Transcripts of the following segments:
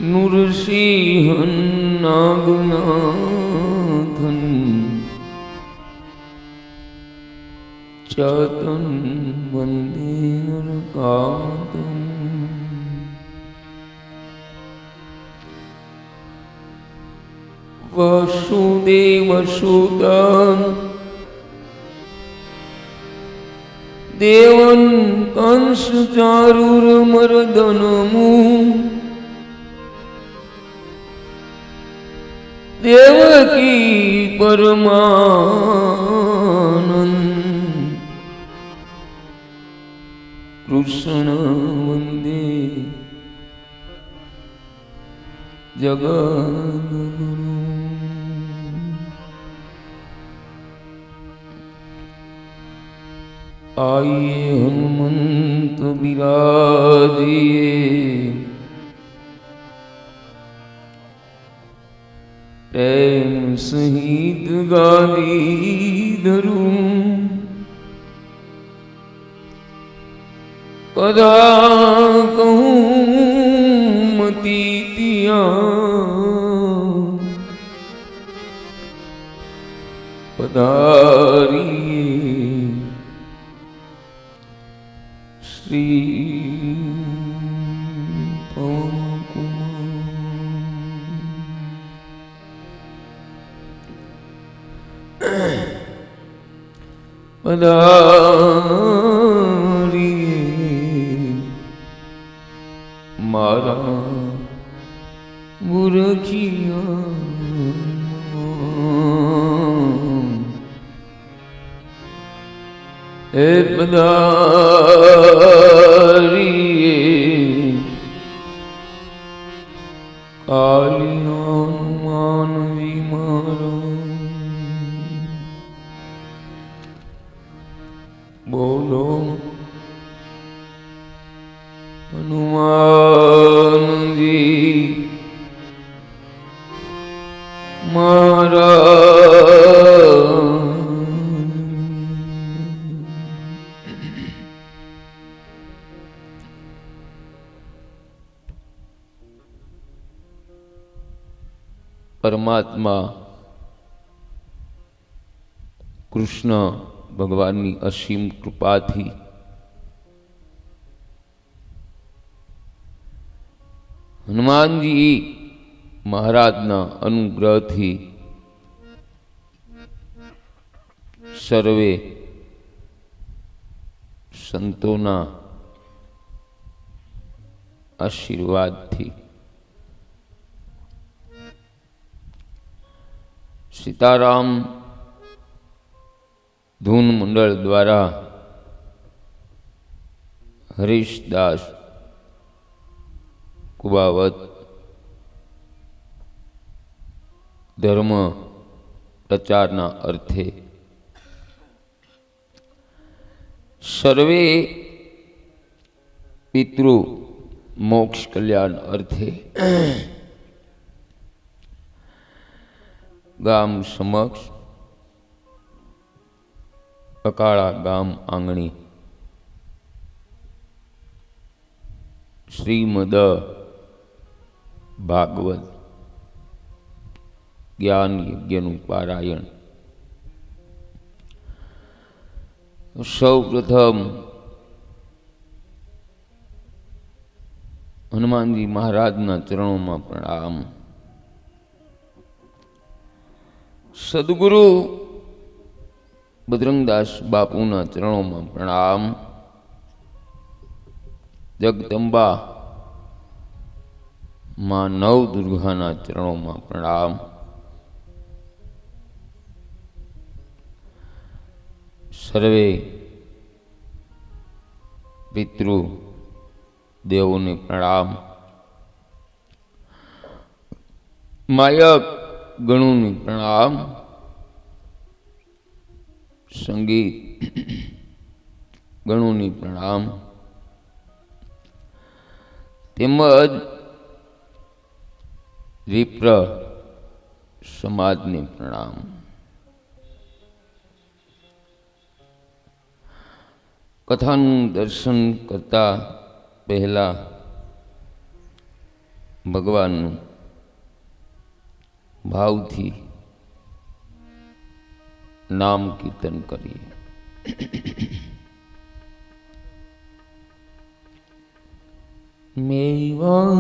નૃસિંહન નાગનાથન ચતન વંદે નરકાતમ વસુદેવસુતન દેવન કંસ ચારુર્મર્દનમુ દેવકી પરમાનંદ કૃષ્ણ વંદે જગદ્ગુરુ. आइए हनुमंत विराजिए प्रेम सहित गादी धरूं कदा कहूँ मती तिया पधारिए श्री पवन कुमार पधारिए मारा मूर्खिया हे पधारिए कालिया मानवी मारो बोलो हनुमान जी महाराज. परमात्मा कृष्ण भगवाननी असीम कृपाथी हनुमानजी महाराजना अनुग्रहथी सर्वे संतोना आशीर्वादथी सीताराम धून मंडल द्वारा हरीशदास कुबावत धर्म प्रचारना अर्थे सर्वे पितृ मोक्ष कल्याण अर्थे गाम समक्ष अकाड़ा गाम आंगणी श्रीमद भागवत ज्ञान यज्ञ पारायण सौ प्रथम हनुमानजी महाराजना चरणों में प्रणाम. सद्गुरु बजरंगदास बापूना चरणों में प्रणाम. जगदंबा मां नव दुर्गाना चरणों में प्रणाम. सर्वे पितृ देवों ने प्रणाम. मायक गणों ने प्रणाम. संगीत गणों ने प्रणाम तेमज विप्र समाज ने प्रणाम. कथानु दर्शन करता पहला ભગવાનનું ભાવથી નામ કીર્તન કરીએ. મેવા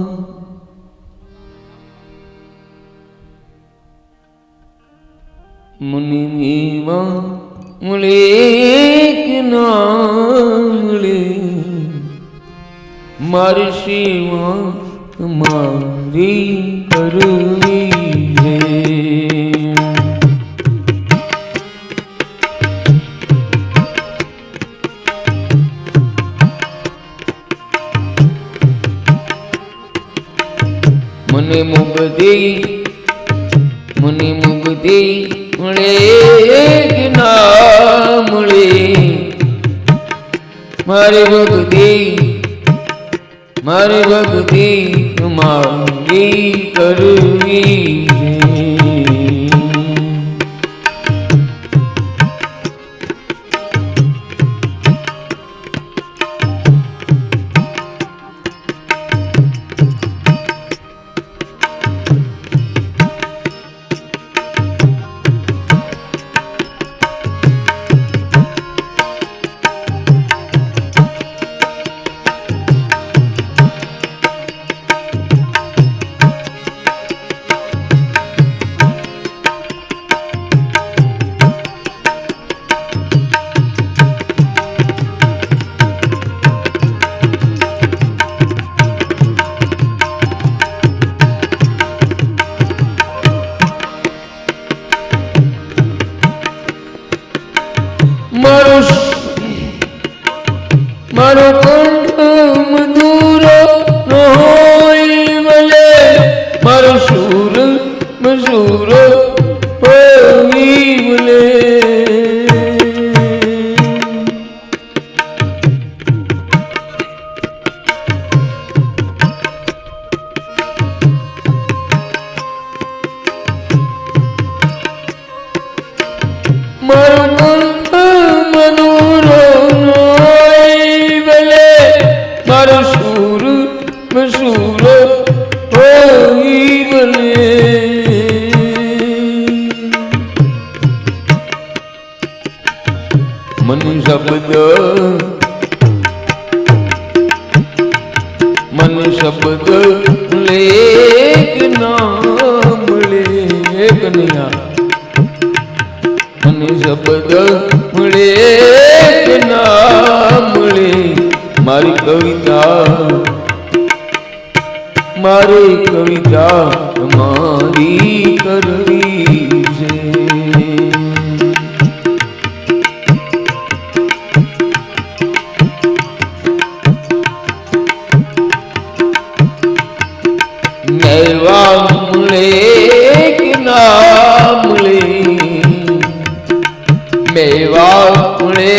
મુનિ મેવા મળે કે ના મળે, મારી સેવા તમારી કરવી છે. મને મુક્તિ મળે કે ના મળે, મારી ભક્તિ તમારી કરવી છે. મારો કંઠ મધુરો ન હોય ભલે, મારો સુર મસૂરો હોવી ભલે. મારો કંઠ મધુરો મારો સુર મસૂરો હોઈ ભલે. મન શબ્દ લેક ના મળે કનૈયા, મને શબ્દ મળે કે ના મળે, મારી કવિતા તમારી કરવી છે. મેવા મળે કે ના મળે, મેવા મળે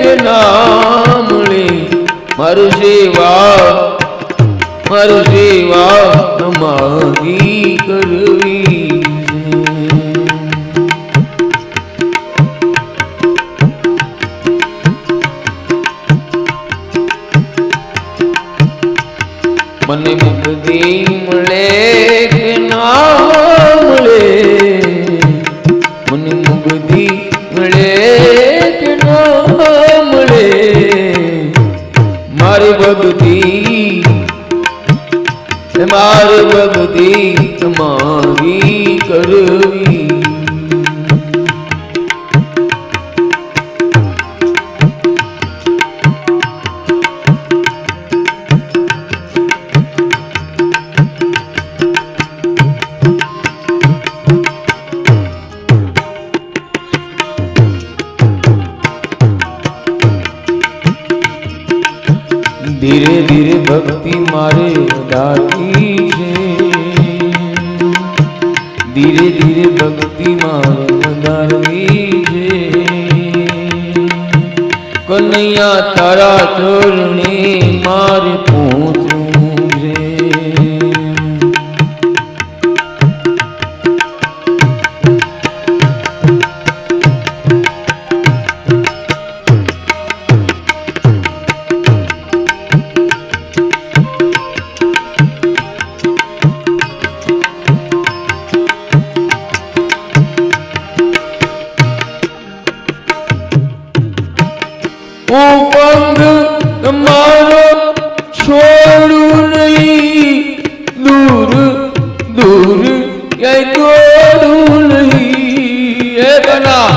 કે ના મળે, મારું સેવા તમારી કરવી છે. મને મુક્તિ મળે કે ના મળે, મને મુક્તિ મળે કે ના મળે, મારી ભક્તિ તમારી કરવી. ધીરે ધીરે ભક્તિ મારે વધારવી છે, ધીરે ધીરે ભક્તિ મારે વધારવી છે. કનૈયા તારા ચરણે મારે પહોંચવું છે. દોડું નહીં, દૂર દૂર ક્યાંય દોડું નહીં. એ બના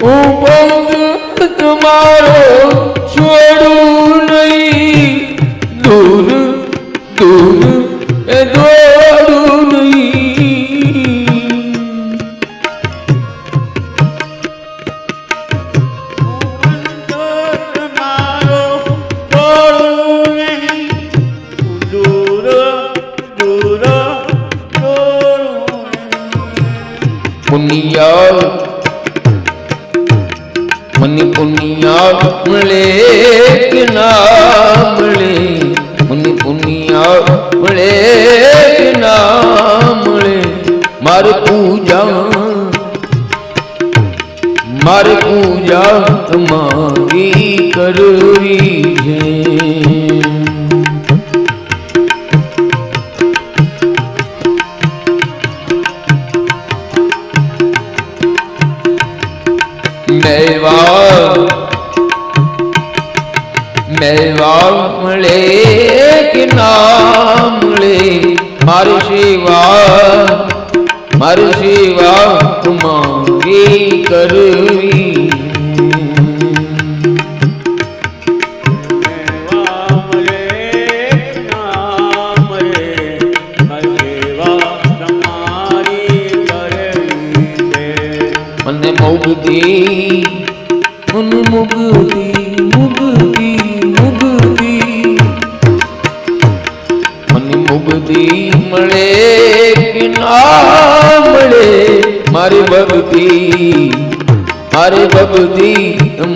હું પંથ તમારો છોડું નહીં, દૂર દૂર એ દોડું નહીં. તમારો છોડું નહીં, દૂર દૂર દોડું નહીં. પુણ્યા મને પુણ્યા મળે કે ના મળે, મને પુણ્યા મળે કે ના મળે. મારે પૂજા તમારી કરવી છે. મેવા મળે કે ના મળે, મારી સેવા તમારી કરવી. મને મુક્તિ મને મુક્તિ મુક્તિ મુક્તિ મને મુક્તિ મળે કે ના મળે, મારી ભક્તિ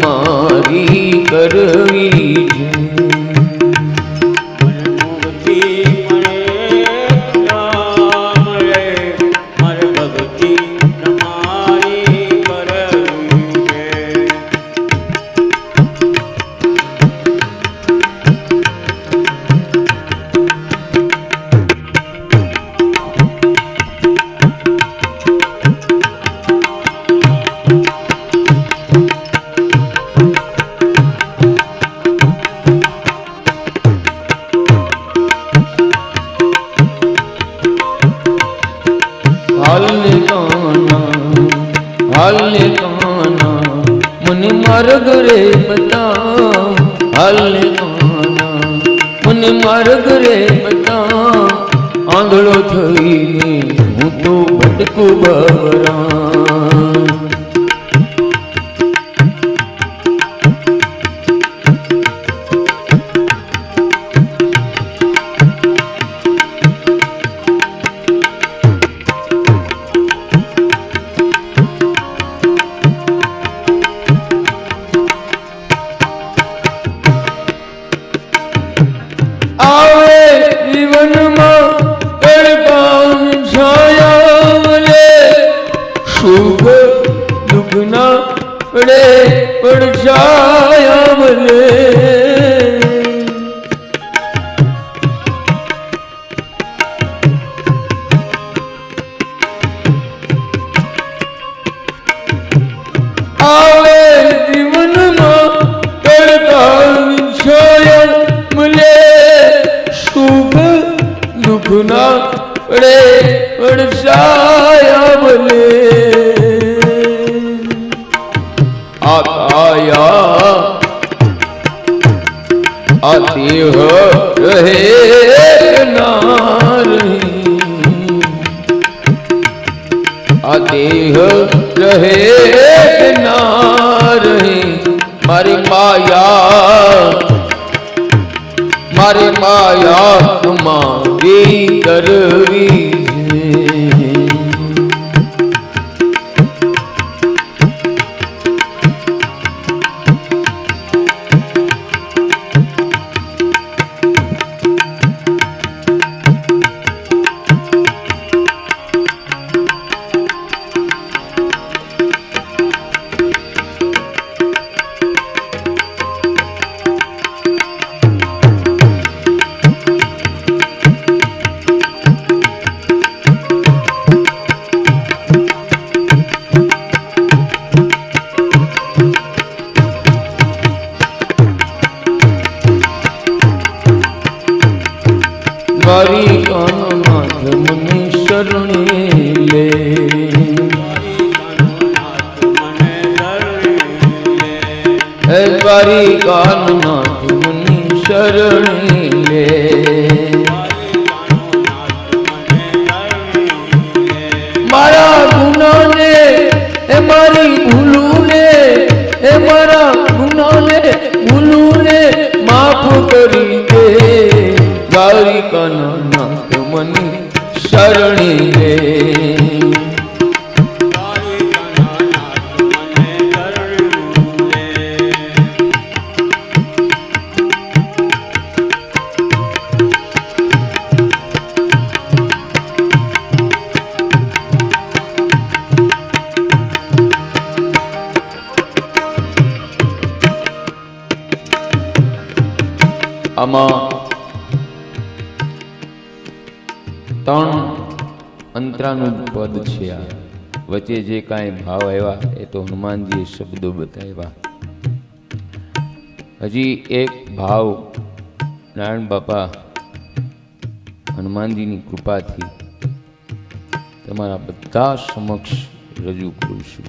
મારી કરવી છે. હાલને કાના મને માર્ગ રે બતા, હાલને કાના મને માર્ગ રે બતા. આંધળો થઈને હું તો ભટકું બવરા. પડછાયા મળે. આવે જીવનમાં તડકા છાયા મળે, સુખ દુઃખના પડે પડછાયા મળે. આ દેહ રહે ના રહી, આ દેહ રહે ના રહી. મારી માયા તમારી કરવી. દ્વારિકાનો નાથ મને શરણે લે. મારા ગુનાને એ મારી ભૂલુને એ મારા ગુનાને ભૂલુને માફ કરી દે. દ્વારિકાના નાથ મને શરણે લે. આમાં 3 અંતરાનું પદ છે. આ વચ્ચે જે કાંઈ ભાવ આવ્યા એ તો હનુમાનજીએ શબ્દો બતાવ્યા. હજી એક ભાવ નારાયણ બાપા હનુમાનજીની કૃપાથી તમારા બધા સમક્ષ રજૂ કરું છું.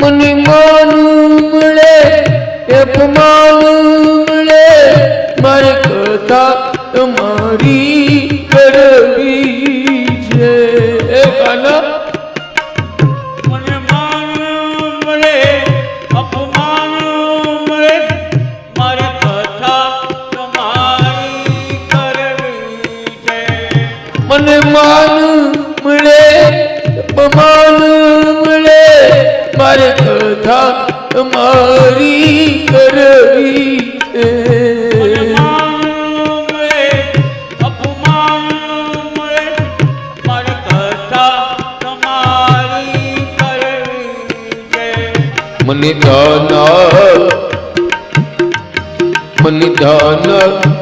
મને માન મળે અપમાન મળે મારી કથા તમારી કરવી છે. કાના મને માન મળે અપમાન મળે મારી કથા તમારી કરવી છે. મને માન મળે અપમાન મળે મારી કથા તમારી કરવી છે. અપમાન મળે મારી કથા તમારી કરવી છે. મને ધન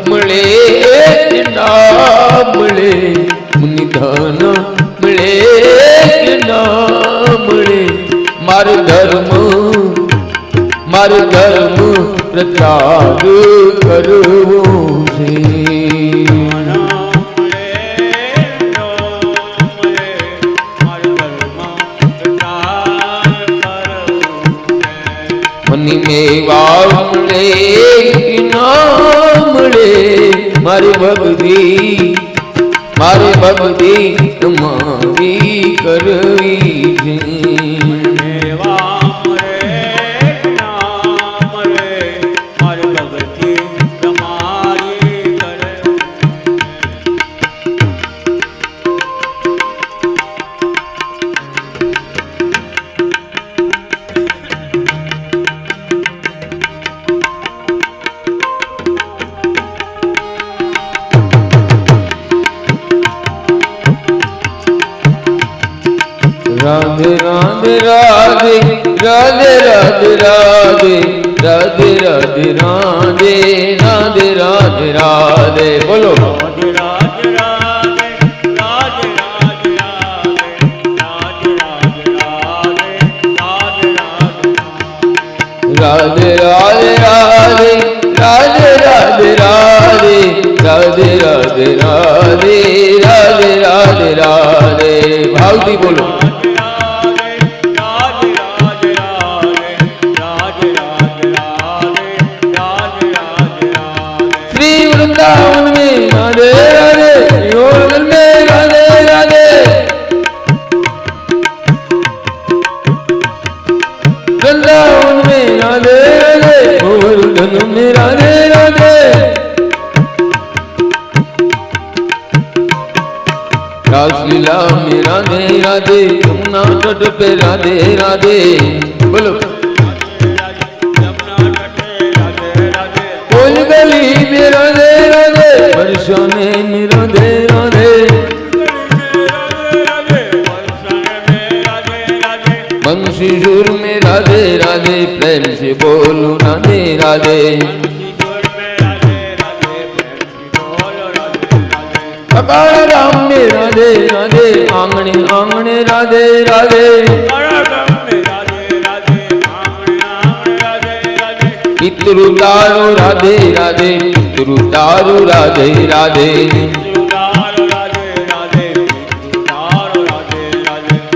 મળે કે ના મળે મને ધન મળે કે ના મળે મારે ધર્મ પ્રચાર કરવો છે. મને મેવા મળે કે ના મળે મારે ભક્તિ તમારી કરવી છે. राधे राधे राधे राधे राधे राधे राधे राधे राधे राधे राधे राधे बोलो राधे राधे राधे राधे राधे राधे राधे राधे राधे राधे राधे राधे राधे राधे राधे राधे राधे राधे राधे भावती बोलो वृंदावन में राधे राधे गोवर्धन में राधे राधे वृंदावन में राधे राधे गोवर्धन में राधे राधे रासलीला में राधे राधे यमुना तट पे राधे राधे बोलो गली में राधे राधे बरसाने में राधे राधे बंसी सुर में राधे राधे प्रेम से बोलो राधे राधे कपाल राम में राधे राधे आंगने आंगने राधे राधे पितरु तारो राधे राधे पितरु तारो राधे राधे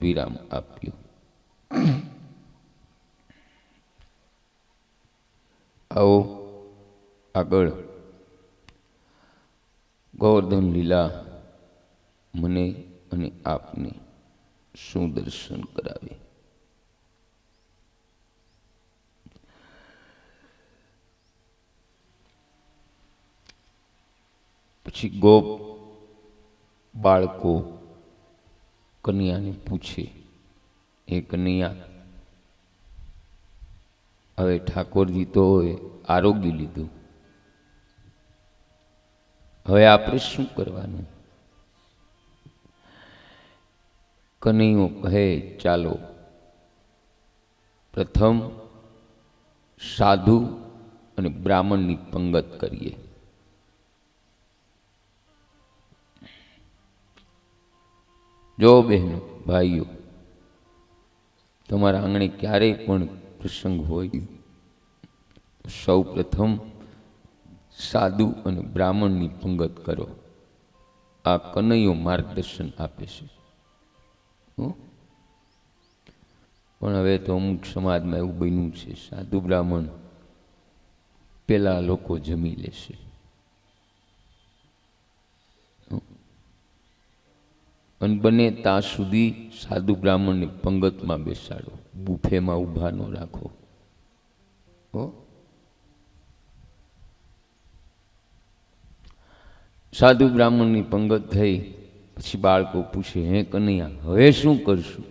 વિરામ આપ્યો. આવો આગળ ગોવર્ધન લીલા મને અને આપને શું દર્શન કરાવે. પછી ગોપ બાળકો કન્યાને પૂછે, એ કન્યા, હવે ઠાકોરજી તો આરોગી લીધું, હવે આપણે શું કરવાનું? કનૈયો કહે, ચાલો પ્રથમ સાધુ અને બ્રાહ્મણની પંગત કરીએ. જો બહેનો ભાઈઓ, તમારા આંગણે ક્યારેય પણ પ્રસંગ હોય, સૌ પ્રથમ સાધુ અને બ્રાહ્મણની પંગત કરો. આ કનૈયો માર્ગદર્શન આપે છે. પણ હવે તો અમુક સમાજમાં એવું બન્યું છે, સાધુ બ્રાહ્મણ પેલા લોકો જમી લેશે. અને બને ત્યાં સુધી સાધુ બ્રાહ્મણને પંગતમાં બેસાડો, બુફેમાં ઊભા ન રાખો. સાધુ બ્રાહ્મણની પંગત થઈ પછી બાળકો પૂછે, હે કનૈયા, હવે શું કરશું?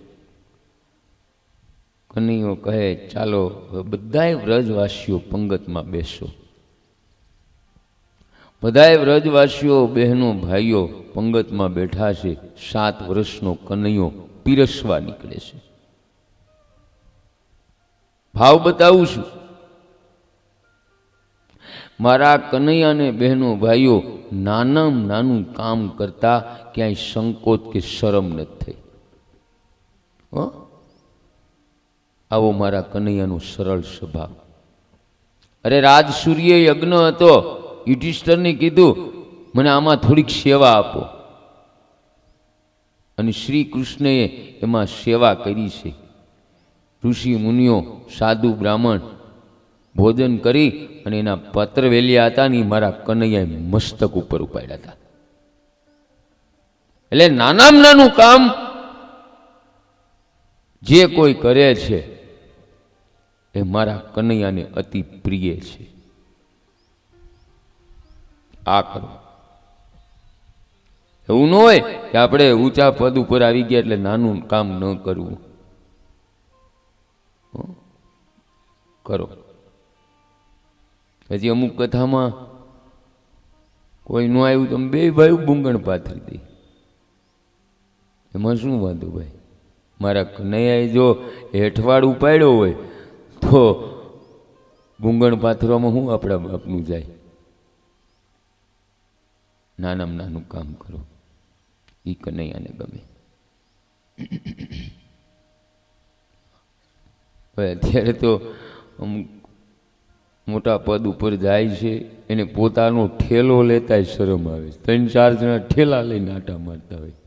કનૈયો કહે, ચાલો બધાય વ્રજવાસીઓ પંગતમાં બેસો. બધાય વ્રજવાસીઓ બહેનો ભાઈઓ પંગતમાં બેઠા છે. 7 વર્ષનો કનૈયો પીરસવા નીકળે છે. ભાવ બતાવું છું, મારા કનૈયાને બહેનો ભાઈઓ નાનામાં નાનું કામ કરતા ક્યાંય સંકોચ કે શરમ નથી થઈ. આવો મારા કનૈયાનો સરળ સ્વભાવ. અરે રાજસૂર્ય યજ્ઞ હતો, યુધિષ્ઠિરને કીધું મને આમાં થોડીક સેવા આપો, અને શ્રી કૃષ્ણએ એમાં સેવા કરી છે. ઋષિ મુનિઓ સાધુ બ્રાહ્મણ ભોજન કરી અને એના પત્ર વેલ્યા હતા ને મારા કનૈયાએ મસ્તક ઉપર ઉપાડ્યા હતા. એટલે નાનામાં નાનું કામ જે કોઈ કરે છે એ મારા કનૈયાને અતિ પ્રિય છે. આ કરો. એવું ન હોય કે આપણે ઊંચા પદ ઉપર આવી ગયા એટલે નાનું કામ ન કરવું. કરો. હજી અમુક કથામાં કોઈ ન આવ્યું તો બે ભાઈ બુંગણ પાથરી દે. એમાં શું વાંધો ભાઈ? મારા કનૈયાએ જો હેઠવાડ ઉપાડ્યો હોય તો બુંગણ પાથરવામાં શું આપણા બાપનું જાય? નાનામાં નાનું કામ કરો, એ કનૈયાને ગમે. અત્યારે તો અમુક મોટા પદ ઉપર જાય છે, એને પોતાનો ઠેલો લેતા શરમ આવે. 3-4 જણા ઠેલા લઈને આટા મારતા હોય.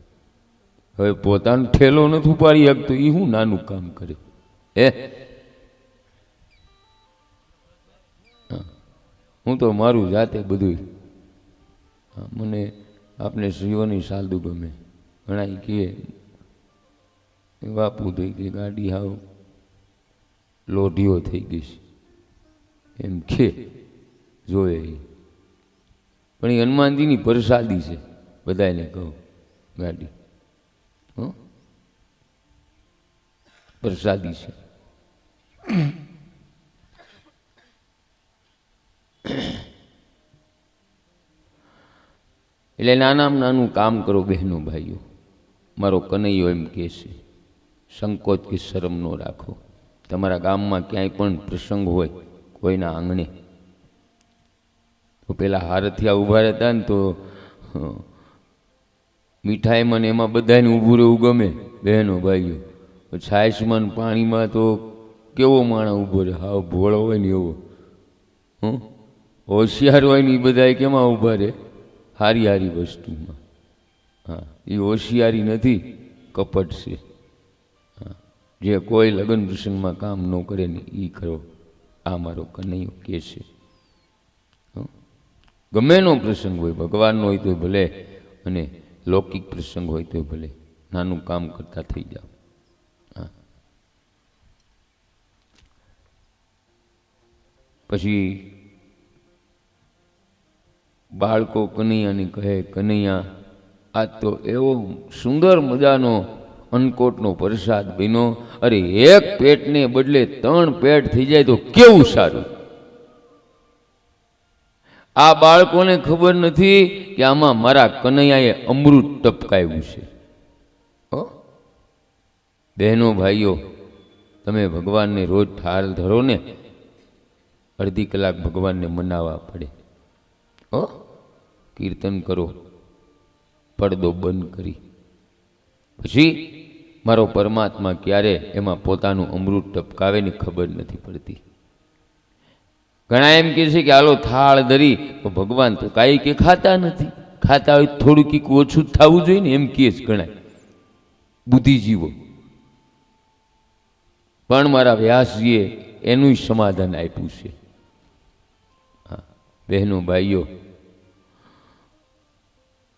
હવે પોતાનો ઠેલો નથી ઉપાડી શકતો, એ શું નાનું કામ કરે? હું તો મારું જાતે બધું, મને આપણે શ્રીઓની સાદુ ગમે. ઘણા કહે બાપુ થઈ ગઈ ગાડી હાવ લોઢીઓ થઈ ગઈ છે એમ કે જોવે. પણ એ હનુમાનજીની પ્રસાદી છે, બધાને કહું ગાડી પ્રસાદી છે. એટલે નાનામાં નાનું કામ કરો બહેનો ભાઈઓ. મારો કનૈયો એમ કહે છે, સંકોચ કે શરમ ન રાખો. તમારા ગામમાં ક્યાંય પણ પ્રસંગ હોય કોઈના આંગણે, તો પેલા હારથિયા ઊભા રહેતા ને તો મીઠાઈમાં ને એમાં બધાને ઊભું રહેવું ગમે બહેનો ભાઈઓ. છાશમાં પાણીમાં તો કેવો માણસ ઊભો રહે, હાવ ભોળો હોય ને એવો. હોશિયાર હોય ને એ બધા કેમાં ઊભા રહે? હારી વસ્તુમાં. હા, એ હોશિયારી નથી, કપટ છે. જે કોઈ લગ્ન પ્રસંગમાં કામ ન કરે ને એ કરો, આ મારો કનૈયો કહે છે. ગમે એનો પ્રસંગ હોય, ભગવાનનો હોય તોય ભલે અને લૌકિક પ્રસંગ હોય તોય ભલે, નાનું કામ કરતા થઈ જાઓ. પછી બાળકો કનૈયાને કહે, કનૈયા આ તો એવો સુંદર મજાનો અન્નકોટનો પ્રસાદ બન્યો, અરે એક પેટને બદલે 3 પેટ થઈ જાય તો કેવું સારું. આ બાળકોને ખબર નથી કે આમાં મારા કનૈયાએ અમૃત ટપકાવ્યું છે. બહેનો ભાઈઓ, તમે ભગવાનને રોજ ઠાર ધરો ને, અડધી કલાક ભગવાનને મનાવવા પડે. કીર્તન કરો, પડદો બંધ કરી. પછી મારો પરમાત્મા ક્યારે એમાં પોતાનું અમૃત ટપકાવે ને ખબર નથી પડતી. ઘણા એમ કહે છે કે હાલો થાળ ધરી, તો ભગવાન તો કાંઈ કે ખાતા નથી, ખાતા હોય થોડું કંઈક ઓછું જ થવું જોઈએ ને, એમ કહે છે ઘણા બુદ્ધિજીવો. પણ મારા વ્યાસજીએ એનું સમાધાન આપ્યું છે. બહેનો ભાઈઓ,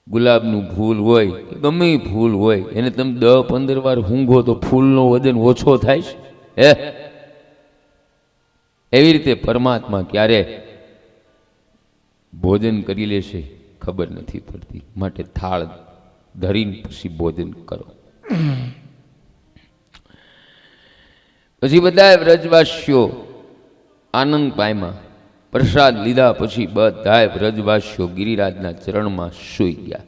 ગુલાબનું ફૂલ હોય કે ગમે ફૂલ હોય, એને તમે 10-15 વાર ઊંઘો તો ફૂલનો વજન ઓછો થાય છે. એવી રીતે પરમાત્મા ક્યારે ભોજન કરી લેશે ખબર નથી પડતી. માટે થાળ ધરીને પછી ભોજન કરો. પછી બધા વ્રજવાસીઓ આનંદ પામ્યા. પ્રસાદ લીધા પછી બધા વ્રજવાસીઓ ગિરિરાજના ચરણમાં સૂઈ ગયા.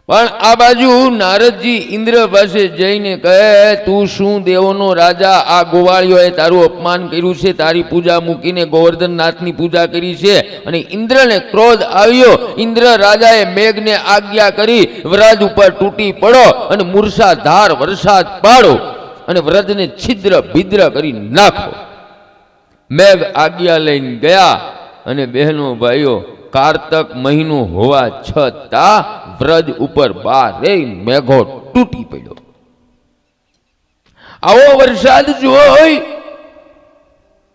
પણ આ બાજુ નારદજી ઇન્દ્ર પાસે જઈને કહે, તું શું દેવોનો રાજા, આ ગોવાળીઓએ તારું અપમાન કર્યું છે, તારી પૂજા મૂકીને ગોવર્ધનનાથની પૂજા કરી છે. અને ઇન્દ્રને ક્રોધ આવ્યો. ઇન્દ્ર રાજાએ મેઘને આજ્ઞા કરી, વ્રજ ઉપર તૂટી પડો અને મૂર્છાધાર વરસાદ પાડો અને વ્રજને છિદ્ર ભિદ્ર કરી નાખો. મેઘ આજ્ઞા લઈને ગયા. અને બહેનો ભાઈઓ, કારતક મહિનો હોવા છતાં વ્રજ ઉપર 12 મેઘો તૂટી પડ્યો. આવો વરસાદ જોઈ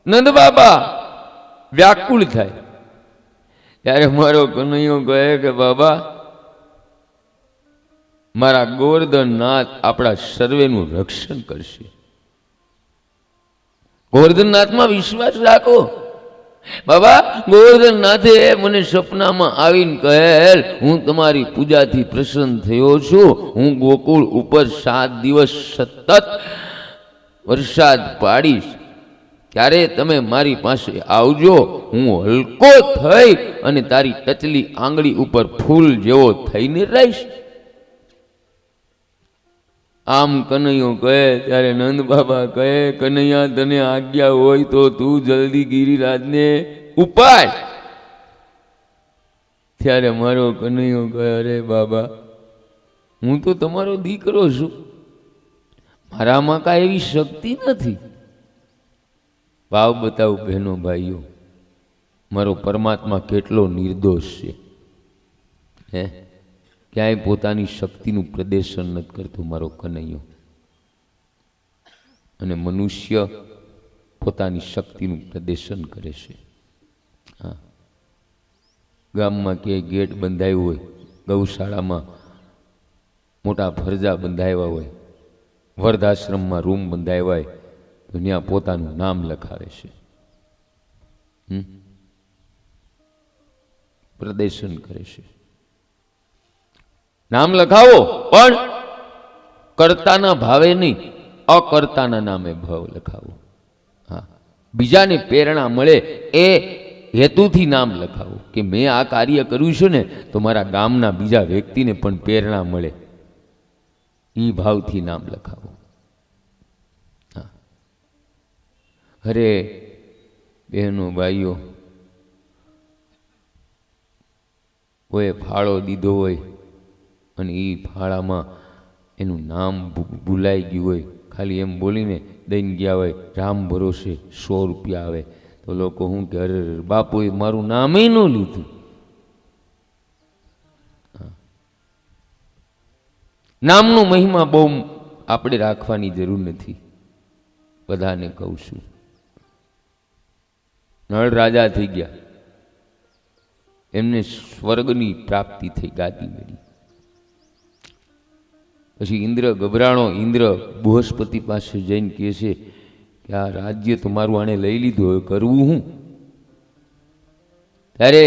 નંદ બાબા વ્યાકુળ થાય. ત્યારે મારો કનૈયો કહે કે બાબા, મારા ગોવર્ધનનાથ આપણા સર્વેનું રક્ષણ કરશે. ગોવર્ધનનાથમાં વિશ્વાસ રાખો. બાબા, ગોવર્ધનનાથે મને સપનામાં આવીને કહેલ, હું તમારી પૂજાથી પ્રસન્ન થયો છું, હું ગોકુળ ઉપર 7 દિવસ સતત વરસાદ પાડીશ, ત્યારે તમે મારી પાસે આવજો, હું હલકો થઈ અને તારી ટચલી આંગળી ઉપર ફૂલ જેવો થઈને રહીશ. આમ કનૈયો કહે ત્યારે નંદ બાબા કહે, કનૈયા તને આજ્ઞા હોય તો તું જલ્દી ગિરિરાજને ઉપાય. ત્યારે મારો કનૈયો કહે, અરે બાબા, હું તો તમારો દીકરો છું, મારામાં કાંઈ એવી શક્તિ નથી. ભાવ બતાવું બહેનો ભાઈઓ, મારો પરમાત્મા કેટલો નિર્દોષ છે. ક્યાંય પોતાની શક્તિનું પ્રદર્શન નથી કરતો મારો કનૈયો. અને મનુષ્ય પોતાની શક્તિનું પ્રદર્શન કરે છે. ગામમાં ક્યાંય ગેટ બંધાયું હોય, ગૌશાળામાં મોટા ફરજા બંધાવ્યા હોય, વર્ધાશ્રમમાં રૂમ બંધાવ્યા હોય, તો ત્યાં પોતાનું નામ લખાવે છે, પ્રદર્શન કરે છે. નામ લખાવો, પણ કર્તાના ભાવે નહીં, અકર્તાના નામે ભાવ લખાવો. બીજાને પ્રેરણા મળે એ હેતુથી નામ લખાવો, કે મેં આ કાર્ય કર્યું છે ને તો મારા ગામના બીજા વ્યક્તિને પણ પ્રેરણા મળે, એ ભાવથી નામ લખાવો. અરે બહેનો ભાઈઓ, કોઈ ફાળો દીધો હોય અને એ ફાળામાં એનું નામ ભૂલાઈ ગયું હોય, ખાલી એમ બોલીને દઈને ગયા હોય, રામ ભરોસે 100 રૂપિયા આવે, તો લોકો શું કે, અરે બાપુએ મારું નામે ન લીધું. નામનો મહિમા બહુ આપણે રાખવાની જરૂર નથી. બધાને કહું છું, નળ રાજા થઈ ગયા, એમને સ્વર્ગની પ્રાપ્તિ થઈ, ગાદી મળી. પછી ઇન્દ્ર ગભરાણો. ઇન્દ્ર બૃહસ્પતિ પાસે જઈને કહે છે કે આ રાજ્ય તમારું આણે લઈ લીધું, હવે કરવું હું? ત્યારે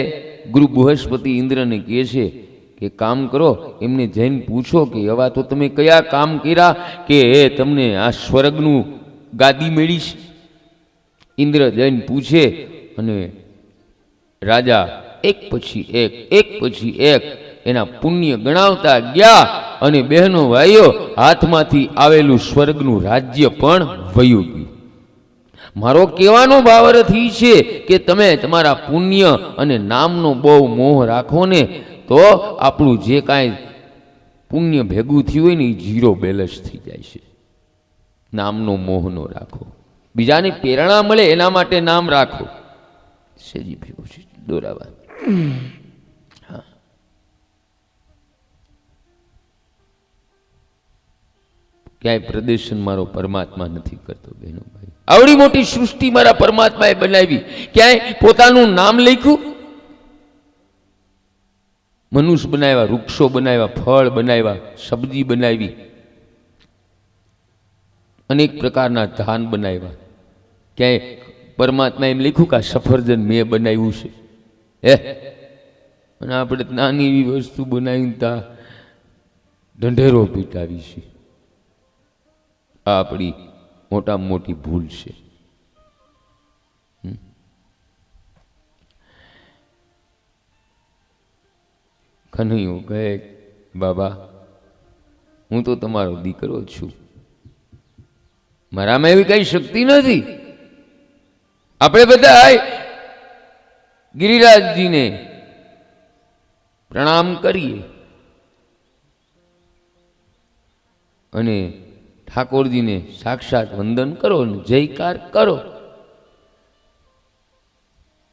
ગુરુ બૃહસ્પતિ ઇન્દ્રને કહે છે કે કામ કરો, એમને જઈને પૂછો કે એવા તો તમે કયા કામ કર્યા કે તમને આ સ્વર્ગનું ગાદી મળી છે? ઇન્દ્ર જઈને પૂછે અને રાજા એક પછી એક એના પુણ્ય ગણાવતા ગયા અને બહેનો ભાઈઓ હાથમાંથી આવેલું સ્વર્ગનું રાજ્ય પણ વયું ગયું. મારો કહેવાનો ભાવાર્થ એ છે કે તમે તમારા પુણ્ય અને નામનો બહુ મોહ રાખો ને તો આપણું જે કાંઈ પુણ્ય ભેગું થયું હોય ને એ ઝીરો બેલેન્સ થઈ જાય છે. નામનો મોહ ન રાખો, બીજાની પ્રેરણા મળે એના માટે નામ રાખો. સેજી ભેગું છે દોરાવા. હા, ક્યાંય પ્રદર્શન મારો પરમાત્મા નથી કરતો બહેનો ભાઈ. આવડી મોટી સૃષ્ટિ મારા પરમાત્માએ બનાવી, ક્યાંય પોતાનું નામ લખ્યું? મનુષ્ય બનાવ્યા, વૃક્ષો બનાવ્યા, ફળ બનાવ્યા, સબ્જી બનાવી, અનેક પ્રકારના ધાન બનાવ્યા. ક્યાંય પરમાત્મા એમ લખ્યું કે આ સફરજન મેં બનાવ્યું છે? અને આપણે નાની એવી વસ્તુ બનાવીને તા ઢંઢેરો પીટાવી છે. આ આપણી મોટામાં મોટી ભૂલ છે. કન્હૈયો કહે બાબા હું તો તમારો દીકરો છું, મારામાં એવી કઈ શક્તિ નથી. આપણે બધા ગિરિરાજજીને પ્રણામ કરીએ અને ઠાકોરજીને સાક્ષાત વંદન કરો ને જયકાર કરો.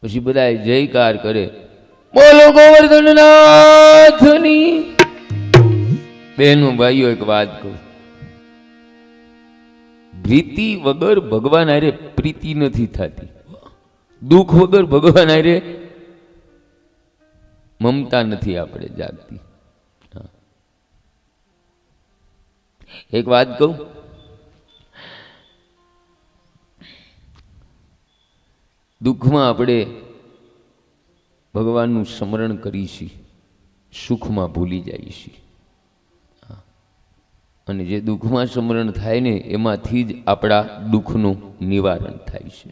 પછી બધા જયકાર કરે, બોલો ગોવર્ધનનાથની. બહેનો ભાઈઓ એક વાત કહું, પ્રીતિ વગર ભગવાન હારે પ્રીતિ નથી થતી, દુઃખ વગર ભગવાન હારે મમતા નથી આપણે જાગતી. એક વાત કહું, દુઃખમાં આપણે ભગવાનનું સ્મરણ કરીશું, સુખમાં ભૂલી જઈશું. અને જે દુઃખમાં સ્મરણ થાય ને એમાંથી જ આપણા દુઃખનું નિવારણ થાય છે.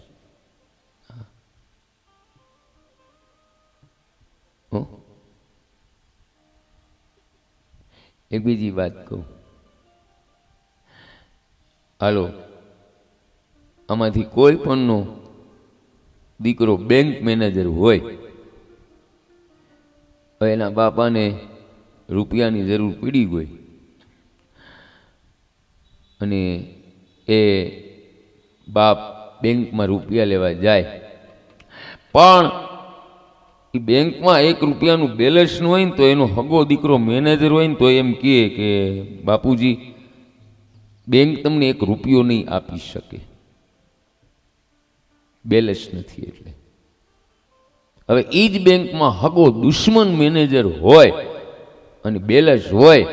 એક બીજી વાત કહું, હાલો આમાંથી કોઈ પણનો દીકરો બેંક મેનેજર હોય, એના બાપાને રૂપિયાની જરૂર પડી હોય અને એ બાપ બેંકમાં રૂપિયા લેવા જાય, પણ એ બેંકમાં એક રૂપિયાનું બેલેન્સ ન હોય ને તો એનો હગો દીકરો મેનેજર હોય ને તો એમ કહે કે બાપુજી બેંક તમને એક રૂપિયો નહીં આપી શકે, બેલેન્સ નથી. એટલે હવે એ જ બેંકમાં હગો દુશ્મન મેનેજર હોય અને બેલેન્સ હોય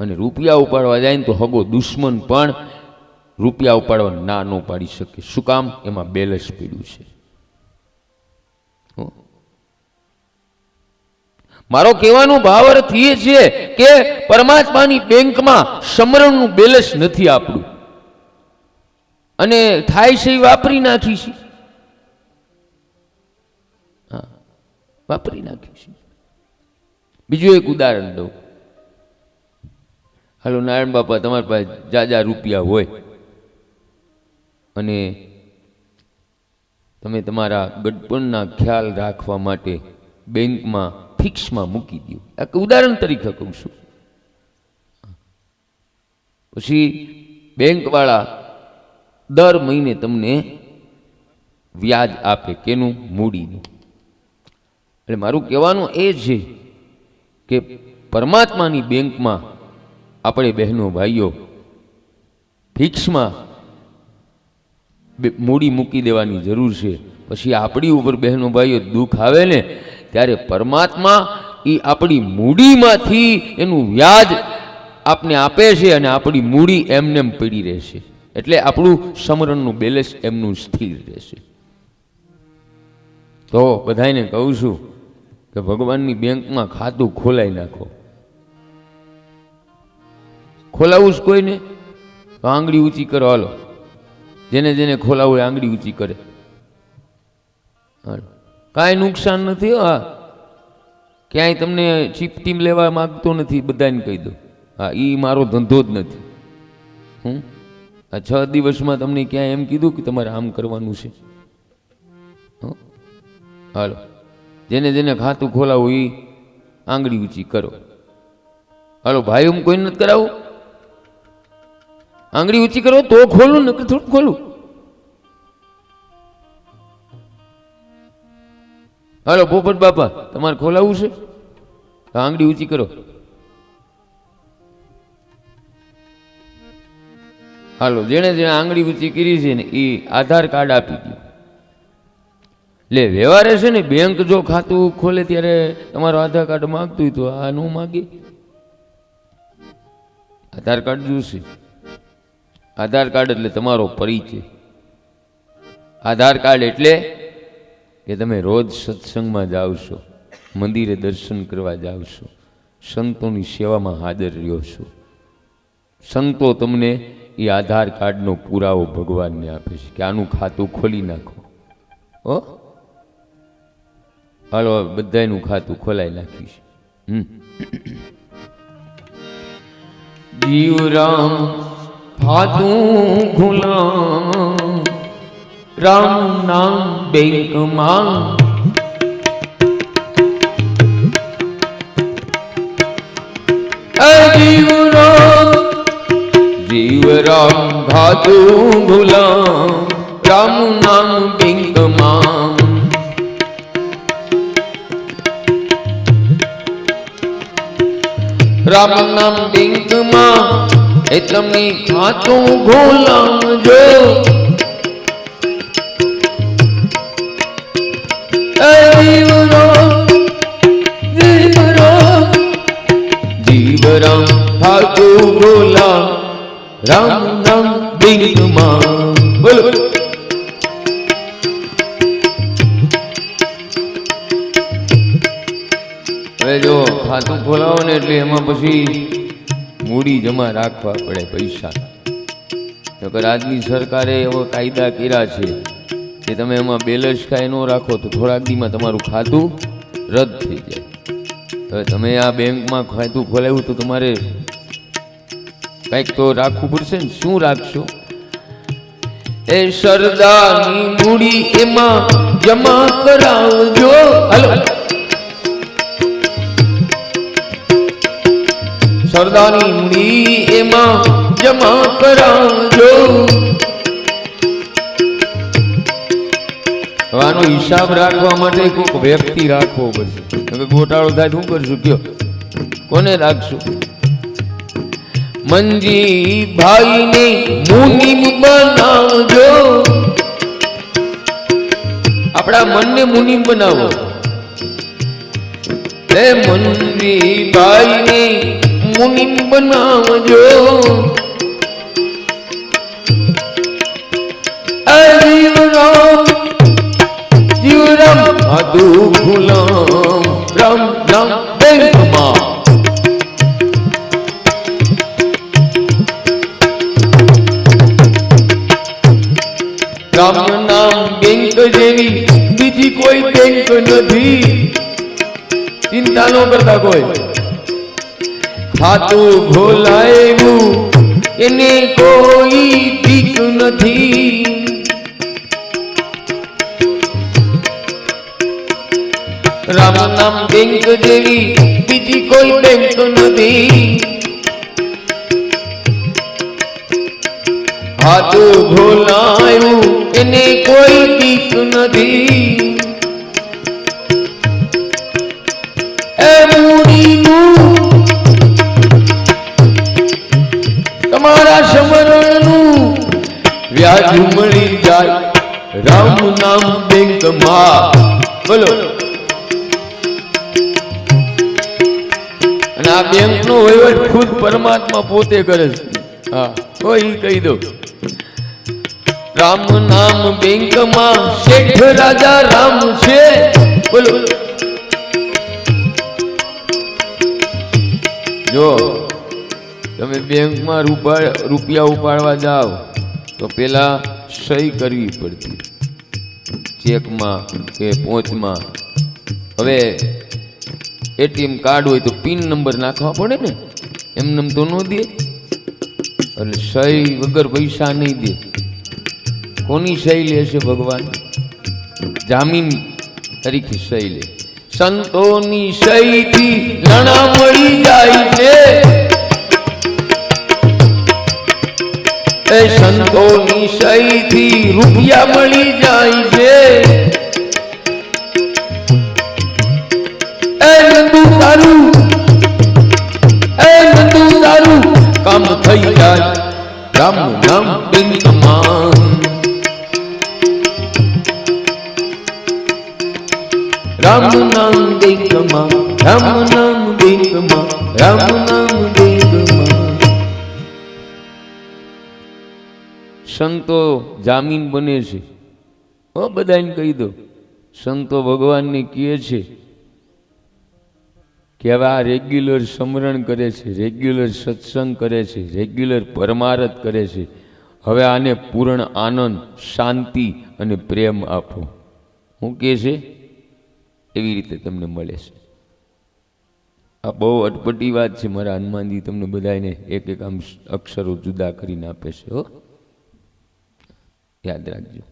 અને રૂપિયા ઉપાડવા જાય ને તો હગો દુશ્મન પણ રૂપિયા ઉપાડવા ના ન પાડી શકે. શું કામ? એમાં બેલેન્સ પડ્યું છે. મારો કહેવાનો ભાવાર્થ એ છે કે પરમાત્માની બેંકમાં સમરણનું બેલેન્સ નથી આપણું, અને થાય છે વાપરી નાખીશું, વાપરી નાખીશું. બીજું એક ઉદાહરણ દઉં. હાલો નારાયણ બાપા તમારી પાસે જાજા રૂપિયા હોય અને તમે તમારા ગડપણના ખ્યાલ રાખવા માટે બેંકમાં ફિક્સમાં મૂકી દો. એક ઉદાહરણ તરીકે કહું છું. પછી બેંકવાળા દર મહિને તમને વ્યાજ આપે, કેનું? મૂડીનું. એટલે મારું કહેવાનું એ છે કે પરમાત્માની બેંકમાં આપણે બહેનો ભાઈઓ ફિક્સમાં મૂડી મૂકી દેવાની જરૂર છે. પછી આપણી ઉપર બહેનો ભાઈઓ દુઃખ આવે ને ત્યારે પરમાત્મા એ આપણી મૂડીમાંથી એનું વ્યાજ આપને આપે છે અને આપણી મૂડી એમને એમ પડી રહેશે. એટલે આપણું સમરણનું બેલેન્સ એમનું સ્થિર રહેશે. તો બધાને કહું છું કે ભગવાનની બેંકમાં ખાતું ખોલાવી નાખો. ખોલાવું જ કોઈને તો આંગળી ઊંચી કરો. હાલો, જેને જેને ખોલાવું એ આંગળી ઊંચી કરે. હાલો, કાંઈ નુકસાન નથી. હા, ક્યાંય તમને ચીપટીમ લેવા માગતો નથી, બધાને કહી દો. હા, એ મારો ધંધો જ નથી. આ 6 દિવસમાં તમને ક્યાંય એમ કીધું કે તમારે આમ કરવાનું છે? હાલો, જેને જેને ખાતું ખોલાવું એ આંગળી ઊંચી કરો. હાલો ભાઈ, હું કોઈ નથી કરાવું. આંગળી ઊંચી કરો તો ખોલું, ને થોડું ખોલું. હાલો પોપટ બાપા, તમારે ખોલાવું છે? આંગળી ઊંચી કરો. હાલો, જેણે જેણે આંગળી ઊંચી કરી છે ને એ આધાર કાર્ડ આપી દો. એટલે વ્યવહારે છે ને, બેંક જો ખાતું ખોલે ત્યારે તમારું આધાર કાર્ડ માગતું હોય તો આ ન માગે. આધાર કાર્ડ જોશે. આધાર કાર્ડ એટલે તમારો પરિચય. આધાર કાર્ડ એટલે કે તમે રોજ સત્સંગમાં જાઓ છો, મંદિરે દર્શન કરવા જાઓ છો, સંતોની સેવામાં હાજર રહ્યો છો. સંતો તમને એ આધાર કાર્ડનો પુરાવો ભગવાનને આપે છે કે આનું ખાતું ખોલી નાખો. હો, હાલો બધાનું ખાતું ખોલાઈ નાખીશ. જીવ રામ ખાતું ખુલા, રામ નામ બેંકમાં. જીવ રામ ખાતું ખુલા, રામ નામ બેંકમાં. રામ નામ બેંકમાં એ તમે ખાતું ખોલાવજો. જીવ રામ ખાતું ખોલા, રામ નામ બેંકમાં. બોલો. હવે જો ખાતું ખોલાવો ને એટલે એમાં પછી મૂડી જમા રાખવા પડે, પૈસા. નકર આજની સરકારે એવા કાયદા કર્યા છે કે તમે એમાં બેલેન્સ કાંઈ ન રાખો તો થોડાક દીમાં તમારું ખાતું રદ થઈ જાય. હવે તમે આ બેંકમાં ખાતું ખોલાવ્યું તો તમારે કંઈક તો રાખવું પડશે ને. શું રાખશો? એ સરદારની મૂડી એમાં જમા કરાવજો. હાલો, સરદારની મૂડી એમાં જમા કરાવજો. આનો હિસાબ રાખવા માટે કોઈક વ્યક્તિ રાખવો પડશે. ગોટાળો થાય શું કરશું? કયો, કોને રાખશું? મંજી ભાઈને મુનિમ બનાવજો. આપણા મનને મુનિમ બનાવો. એ મંજી ભાઈને મુનિમ બનાવજો. જીવરામ ખાતું ખુલામ, રામ નામ બેંકમાં. રામ નામ બેંક જેવી બીજી કોઈ બેંક નથી. ચિંતા ન કરતા કોઈ. ખાતું ખોલાયું એને કોઈ બીક નથી. રામ નામ બેંક જેવી બીજી કોઈ બેંક નથી. ખાતું ખોલાયું એને કોઈ બીક નથી. એ મૂડીનું તમારા સમરણનું વ્યાજ મળી જાય રામ નામ બેંકમાં બોલો. અને આ બેંક નો વહીવટ ખુદ પરમાત્મા પોતે કરે છે. હા કોઈ કહી દો રામ નામ બેંકમાં શેઠ રાજા રામ છે બોલો. જો તમે બેંકમાં રૂપિયા ઉપાડવા જાઓ તો પેલા સહી કરવી પડતી ચેકમાં કે પોચમાં. હવે એટીએમ કાર્ડ હોય તો પિન નંબર નાખવા પડે ને, એમને તો ન દે. એટલે સહી વગર પૈસા નહીં દે. કોની સહી લે છે ભગવાન? જામીન તરીકે સહી લે. સંતોની સહીથી નાણાં મળી જાય છે. એ સંતોની સહીથી રૂપિયા મળી જાય છે. એ નંદુ તારું કામ થઈ જાય રામ નામ બેંકમાં. રામ નામ બેંકમાં રામ નામ બેંકમાં રામ નામ બેંકમાં. સંતો જામીન બને છે. હો બધાને કહી દો, સંતો ભગવાનને કહે છે કે હવે આ રેગ્યુલર સ્મરણ કરે છે, રેગ્યુલર સત્સંગ કરે છે, રેગ્યુલર પરમારથ કરે છે. હવે આને પૂર્ણ આનંદ, શાંતિ અને પ્રેમ આપો. હું કહે છે એવી રીતે તમને મળે છે. આ બહુ અટપટી વાત છે. મારા હનુમાનજી તમને બધાને એક એક આમ અક્ષરો જુદા કરીને આપે છે. હો યાદ રાખજો.